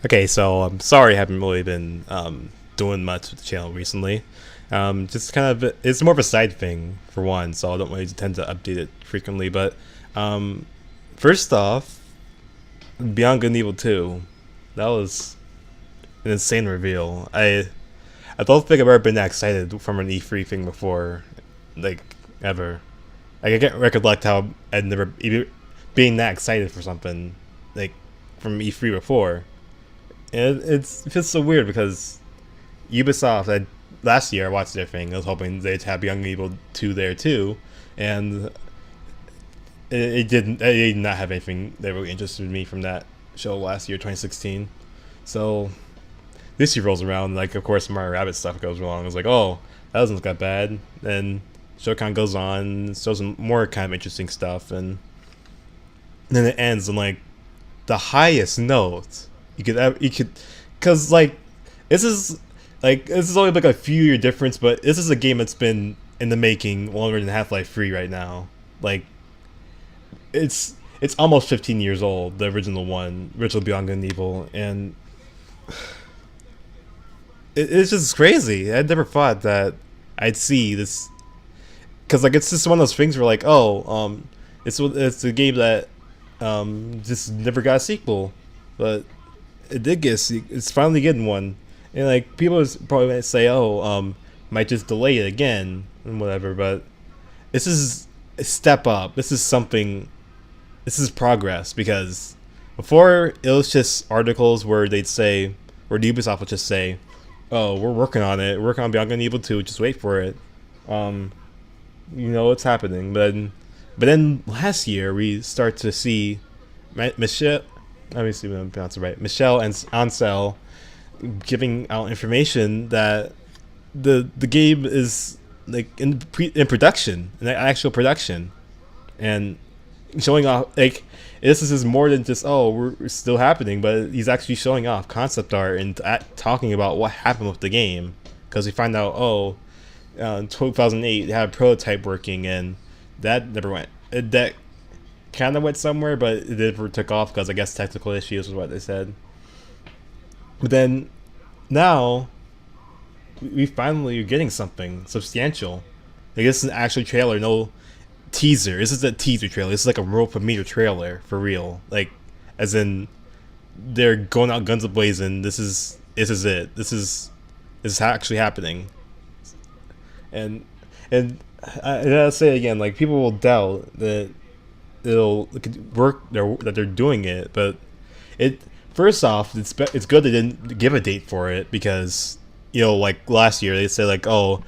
Okay, so I'm sorry I haven't really been doing much with the channel recently. Just kind of, it's more of a side thing for one, so I don't really tend to update it frequently. But um, first off, Beyond Good and Evil 2, that was an insane reveal. I don't think I've ever been that excited from an E3 thing before, like ever. Like I can't recollect how I'd never even being that excited for something like from E3 before. And it feels so weird because Ubisoft, last year I watched their thing. I was hoping they'd have Young Evil 2 there too, and it didn't. It did not have anything that really interested me from that show last year, 2016. So this year rolls around, like of course Mario Rabbit stuff goes wrong. I was like, oh, that doesn't look that bad. Then show kind of goes on, shows some more kind of interesting stuff, and then it ends on like the highest note you could, because like this is this is only like a few year difference, but this is a game that's been in the making longer than Half-Life 3 right now. Like it's almost 15 years old, the original one, original Beyond Good and Evil, and it's just crazy. I never thought that I'd see this, because like it's just one of those things where like, oh, it's a game that just never got a sequel, but it did get it's finally getting one, and like people probably might say, oh, might just delay it again and whatever, but this is a step up. This is something. This is progress, because before it was just articles where they'd say, or Ubisoft would just say, oh, we're working on it, we're working on Beyond Good and Evil 2, just wait for it. Um, you know what's happening, but then last year we start to see Michelle. Let me see if I'm pronouncing it right. Michelle and Ansel giving out information that the game is like in production, in actual production, and showing off like this is more than just, oh, we're still happening, but he's actually showing off concept art and talking about what happened with the game, because we find out, oh, in 2008 they had a prototype working, and that never went. That kind of went somewhere, but it never took off because I guess technical issues was what they said. But then now we finally are getting something substantial. Like this is an actual trailer, no teaser. This is a teaser trailer. This is like a world premiere trailer for real. Like, as in they're going out guns blazing. This is it. This is actually happening. And I gotta say again, like people will doubt that it could work. That they're doing it, but it first off, it's good they didn't give a date for it, because like last year they said like, oh,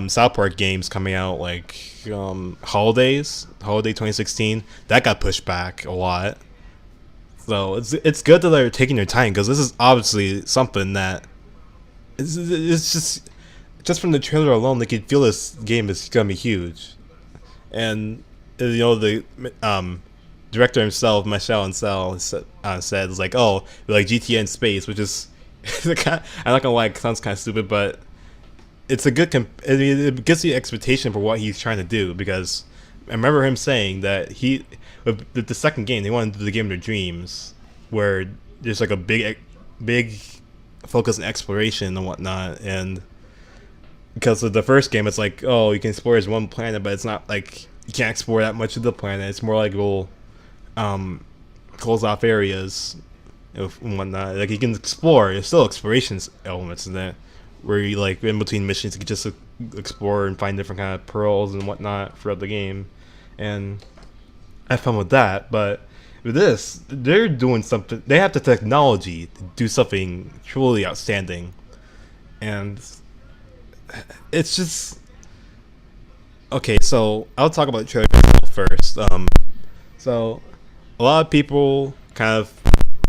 South Park games coming out like holiday 2016, that got pushed back a lot. So it's good that they're taking their time, because this is obviously something that it's just from the trailer alone, they could feel this game is gonna be huge. And the director himself, Michel Ancel, said it's like, oh, like GTA in space, which is I'm not gonna lie, it sounds kind of stupid, but it's a good it gives you expectation for what he's trying to do, because I remember him saying that with the second game they wanted to do the game of their dreams, where there's like a big focus on exploration and whatnot, and because of the first game it's like, oh, you can explore as one planet, but it's not like you can't explore that much of the planet. It's more like little closed off areas and whatnot. Like you can explore. There's still exploration elements in that, where you like in between missions you can just explore and find different kind of pearls and whatnot throughout the game, and I have fun with that. But with this, they're doing something. They have the technology to do something truly outstanding, and it's just okay. So I'll talk about the trailer first. So a lot of people kind of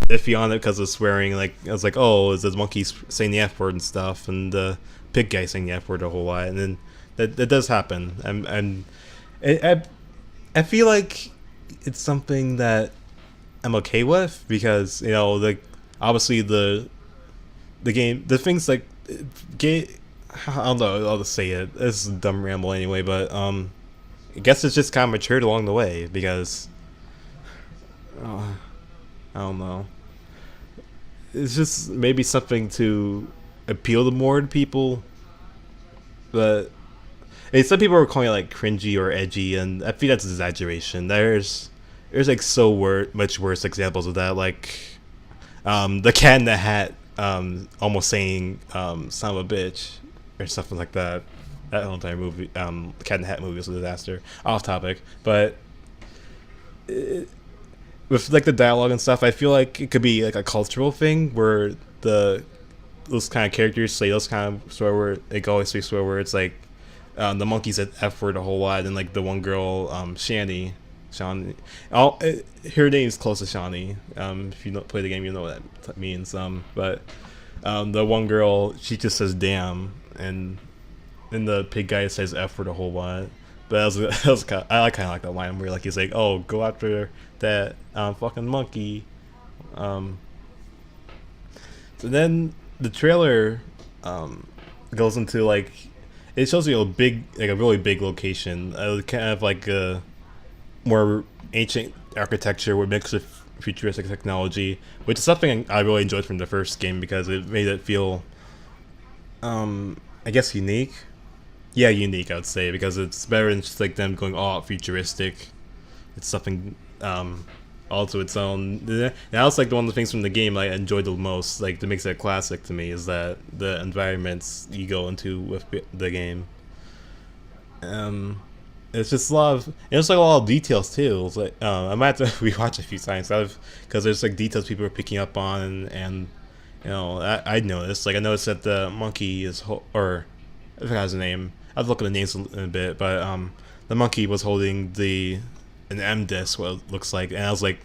iffy on it because of swearing. Like I was like, oh, is the monkey saying the F word and stuff, and the pig guy saying the F word a whole lot, and then that does happen. And I feel like it's something that I'm okay with, because like obviously the game, the things like game. I don't know. I'll just say it. This is a dumb ramble anyway, but I guess it's just kind of matured along the way, because I don't know. it's just maybe something to appeal to more people, but some people are calling it like cringy or edgy, and I think that's an exaggeration. There's like much worse examples of that, like the Cat in the Hat almost saying "son of a bitch" or something like that. That whole entire movie, the Cat in the Hat movie was a disaster. Off topic, but with like the dialogue and stuff, I feel like it could be like a cultural thing where the those kind of characters say those kind of swear word. Like always say swear words. Like the monkey said F word a whole lot, and like the one girl, Shawnee. Her name's close to Shawnee. If you don't play the game, you know what that means. But the one girl, she just says damn, and then the pig guy says F word a whole lot. But that was kind of, I kind of like that line where like he's like, "Oh, go after that fucking monkey." Um, so then the trailer goes into like it shows you a really big location, kind of like a more ancient architecture with mixed with futuristic technology, which is something I really enjoyed from the first game because it made it feel, I guess, unique. Yeah, unique, I would say, because it's better than just like them going all out futuristic. It's something all to its own. And that's like one of the things from the game I enjoyed the most. Like that makes it a classic to me is that the environments you go into with the game. Um, it's just a lot of it's like a lot of details too. It's like I might have to rewatch a few times because there's like details people are picking up on, and I noticed. Like I noticed that the monkey or I forgot his name. I'll look at the names in a bit, but the monkey was holding an M disc, what it looks like, and I was like,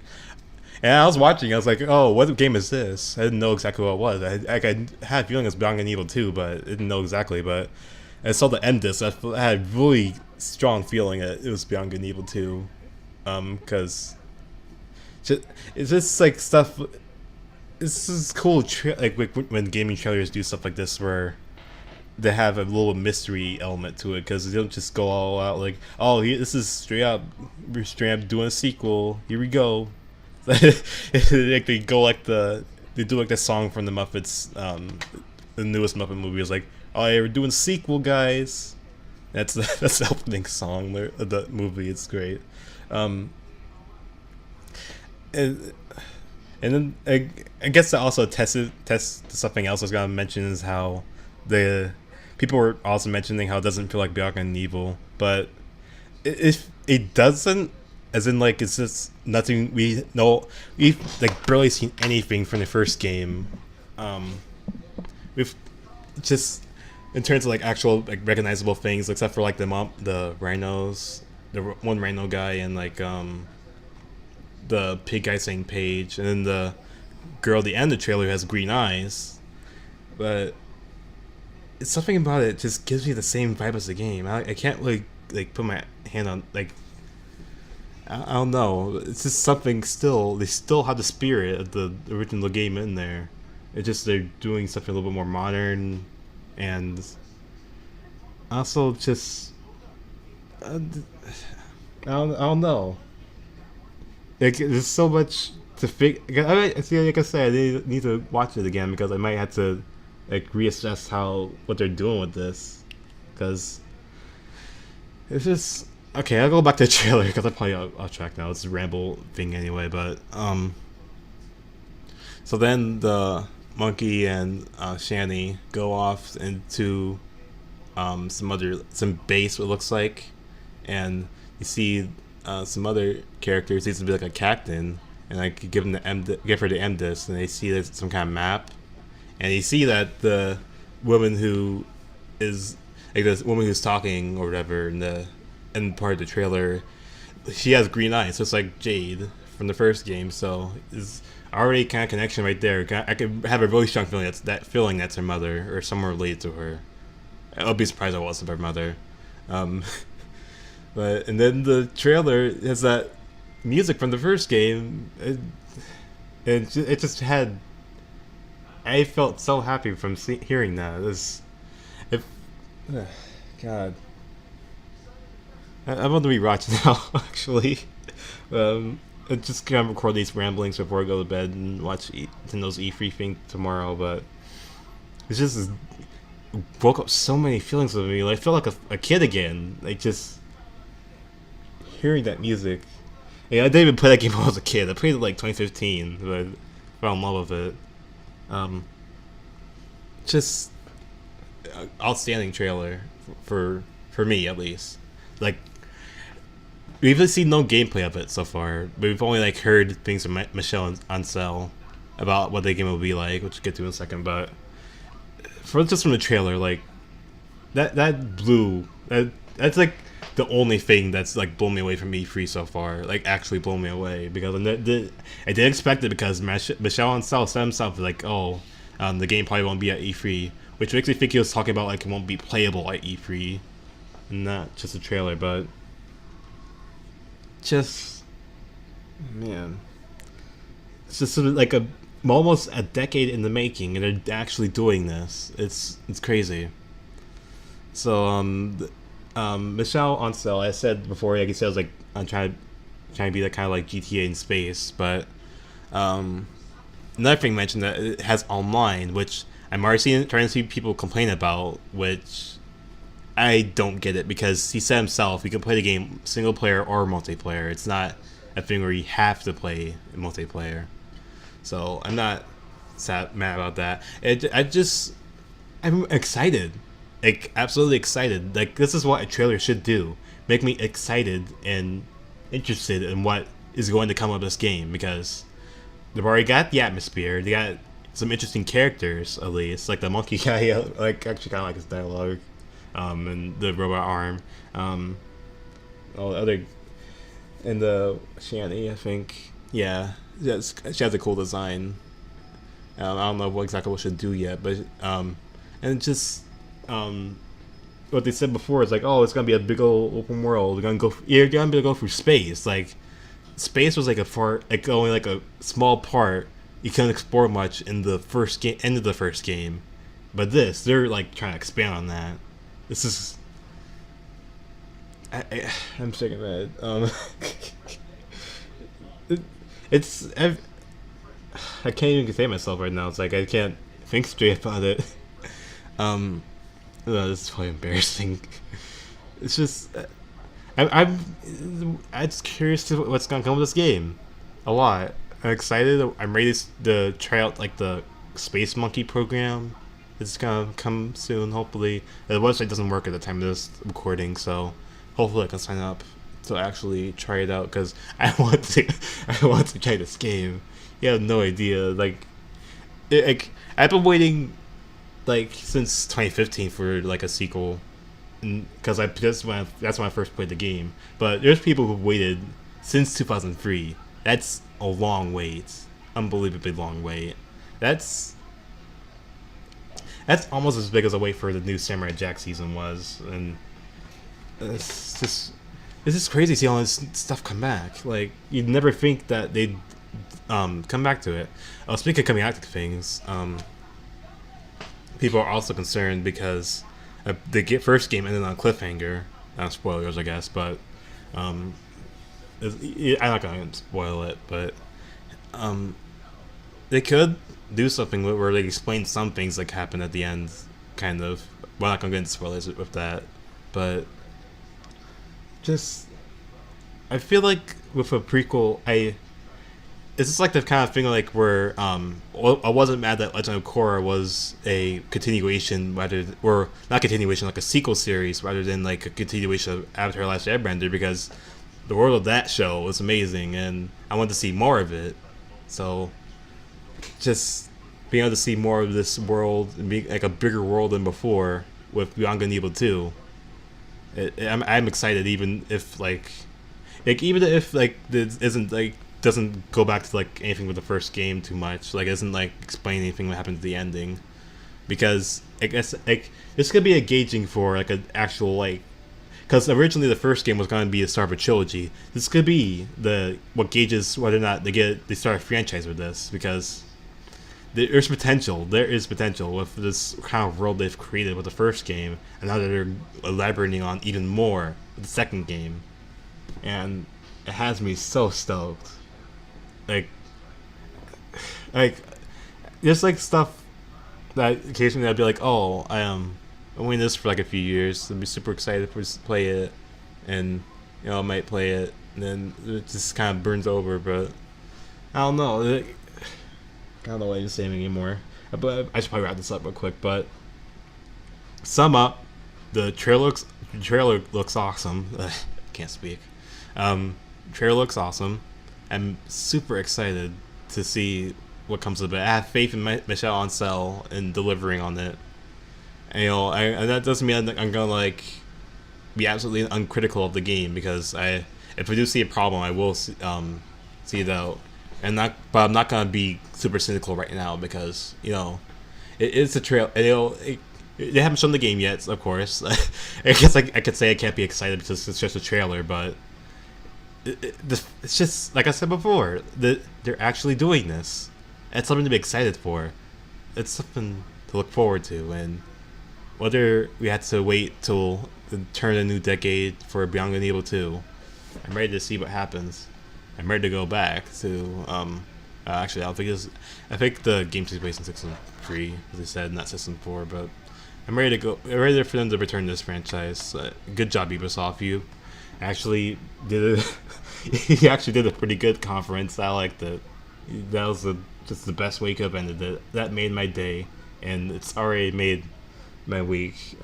and I was watching. I was like, oh, what game is this? I didn't know exactly what it was. I had a feeling it was Beyond Good and Evil 2, but I didn't know exactly. But I saw the M disc. I had a really strong feeling that it was Beyond Good and Evil 2, because it's just like stuff. This is cool. Like when gaming trailers do stuff like this, where they have a little mystery element to it because they don't just go all out like, oh, this is we're straight up doing a sequel. Here we go. Like they go like they do like the song from the Muppets, the newest Muppet movie is like, oh yeah, we're doing a sequel, guys. That's the opening song of the movie. It's great. And then I guess that also tests something else I was gonna mention is how the people were also mentioning how it doesn't feel like Beyond Good and Evil, but if it doesn't, as in like it's just nothing we know. We've like barely seen anything from the first game. We've just in terms of like actual like recognizable things, except for like the rhinos, the one rhino guy, and like the pig guy saying Paige, and then the girl at the end of the trailer has green eyes, but it's something about it just gives me the same vibe as the game. I can't really like put my hand on like I don't know. It's just something still. They still have the spirit of the original game in there. It's just they're doing something a little bit more modern, and also just I don't know. Like there's so much to figure. See, like I said, I need to watch it again because I might have to like reassess what they're doing with this, because it's just okay. I'll go back to the trailer because I'm probably off track now. It's a ramble thing anyway, but so then the monkey and Shani go off into some base. What it looks like, and you see some other characters. Seems to be like a captain, and like give her the M disc, and they see there's some kind of map. And you see that the woman who is like this woman who's talking or whatever in the end part of the trailer, she has green eyes, so it's like Jade from the first game. So is already kind of connection right there. I could have a really strong feeling that's her mother or someone related to her. I'll be surprised if it wasn't her mother. But and then the trailer has that music from the first game. It just had. I felt so happy from hearing that. If, God, I'm going to rewatch now. Actually, I just gonna record these ramblings before I go to bed and watch Nintendo's E3 thing tomorrow. But it's just woke up so many feelings with me. Like, I feel like a kid again. Like, just hearing that music. Yeah, I didn't even play that game when I was a kid. I played it like 2015, but I fell in love with it. Um, just outstanding trailer for me at least. Like, we've seen no gameplay of it so far, but we've only like heard things from Michelle Ancel about what the game will be like, which we'll get to in a second. But for just from the trailer, like that blew that's like the only thing that's like blown me away from E3 so far. Like actually blown me away because I did expect it because Michelle Ancel said himself like, oh, the game probably won't be at E3, which makes me think he was talking about like it won't be playable at E3, not just a trailer, but just man, it's just sort of like a almost a decade in the making, and they're actually doing this. It's crazy. So Michelle Ancel, I said before, like he says, like I'm trying to be that kind of like GTA in space, but another thing mentioned that it has online, which I'm already trying to see people complain about, which I don't get it because he said himself you can play the game single player or multiplayer. It's not a thing where you have to play multiplayer. So I'm not mad about that. I'm excited, like absolutely excited. Like this is what a trailer should do: make me excited and interested in what is going to come of this game because they've already got the atmosphere. They got some interesting characters, at least like the monkey guy. Like actually kind of like his dialogue, and the robot arm, all the other, and the Shanny, I think. Yeah, yes, she has a cool design. I don't know exactly what she'll do yet, but and just what they said before is like, oh, it's gonna be a big old open world. You're gonna be able to go through space. Like, space was like only like a small part. You couldn't explore much in the first game, end of the first game, but they're like trying to expand on that. This is, I'm sick of it. It's I can't even contain myself right now. It's like I can't think straight about it. No, this is probably embarrassing. It's just I'm just curious to what's gonna come with this game. A lot. I'm excited. I'm ready to try out like the Space Monkey program. It's gonna come soon. Hopefully, the website doesn't work at the time of this recording, so hopefully I can sign up to actually try it out because I want to try this game. You have no idea. I've been waiting like since 2015 for like a sequel, because that's when I first played the game. But there's people who waited since 2003. That's a long wait, unbelievably long wait. That's almost as big as a wait for the new Samurai Jack season was, and it's just crazy to see all this stuff come back. Like you'd never think that they'd come back to it. Speaking of coming back to things, people are also concerned because the first game ended on a cliffhanger. Spoilers, I guess, but I'm not gonna spoil it. But they could do something where they explain some things like happened at the end, kind of. We're not gonna get into spoilers with that, but just I feel like with a prequel, it's just like the kind of thing like where I wasn't mad that Legend of Korra was a continuation or not continuation, like a sequel series rather than like a continuation of Avatar: Last Airbender, because the world of that show was amazing and I wanted to see more of it. So just being able to see more of this world and be like a bigger world than before with Beyond Good and Evil 2, I'm excited, even if even if this isn't like doesn't go back to like anything with the first game too much, like isn't like explain anything what happened at the ending, because I guess like this could be a gauging for like an actual like, because originally the first game was going to be the start of a trilogy. This could be what gauges whether or not they start a franchise with this, because there is potential with this kind of world they've created with the first game, and now that they're elaborating on even more with the second game, and it has me so stoked. like like there's like stuff that occasionally I'd be like, oh, I'm waiting this for like a few years. I'd be super excited to play it, and I might play it, and then it just kind of burns over. But I don't know. I don't know what I'm saying anymore. But I should probably wrap this up real quick. But sum up, the trailer looks awesome. Can't speak. Trailer looks awesome. I'm super excited to see what comes of it. I have faith in Michelle Ancel in delivering on it. And, and that doesn't mean I'm gonna like be absolutely uncritical of the game, because if I do see a problem, I will see it out, but I'm not gonna be super cynical right now, because it's a trail. They haven't shown the game yet, of course. I guess I could say I can't be excited because it's just a trailer, but it's just like I said before. They're actually doing this. It's something to be excited for. It's something to look forward to, and whether we had to wait till the turn of the new decade for Beyond Good and Evil 2, I'm ready to see what happens. I'm ready to go back to actually I think the game takes place in Season 3, as I said, not Season 4, but I'm ready to go. I'm ready for them to return this franchise. Good job, Ubisoft. You actually did you actually did a pretty good conference. I liked it. That was just the best way you could have ended it. That made my day, and it's already made my week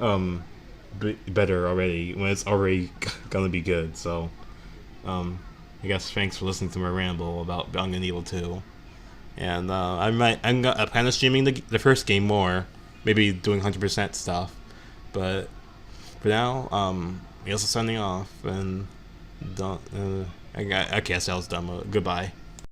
better already when it's already gonna be good. So I guess thanks for listening to my ramble about Beyond Good and Evil 2. And I'm kind of streaming the first game more, maybe doing 100% stuff. But for now, I guess I'm signing off, and don't. I guess I was dumb. Goodbye.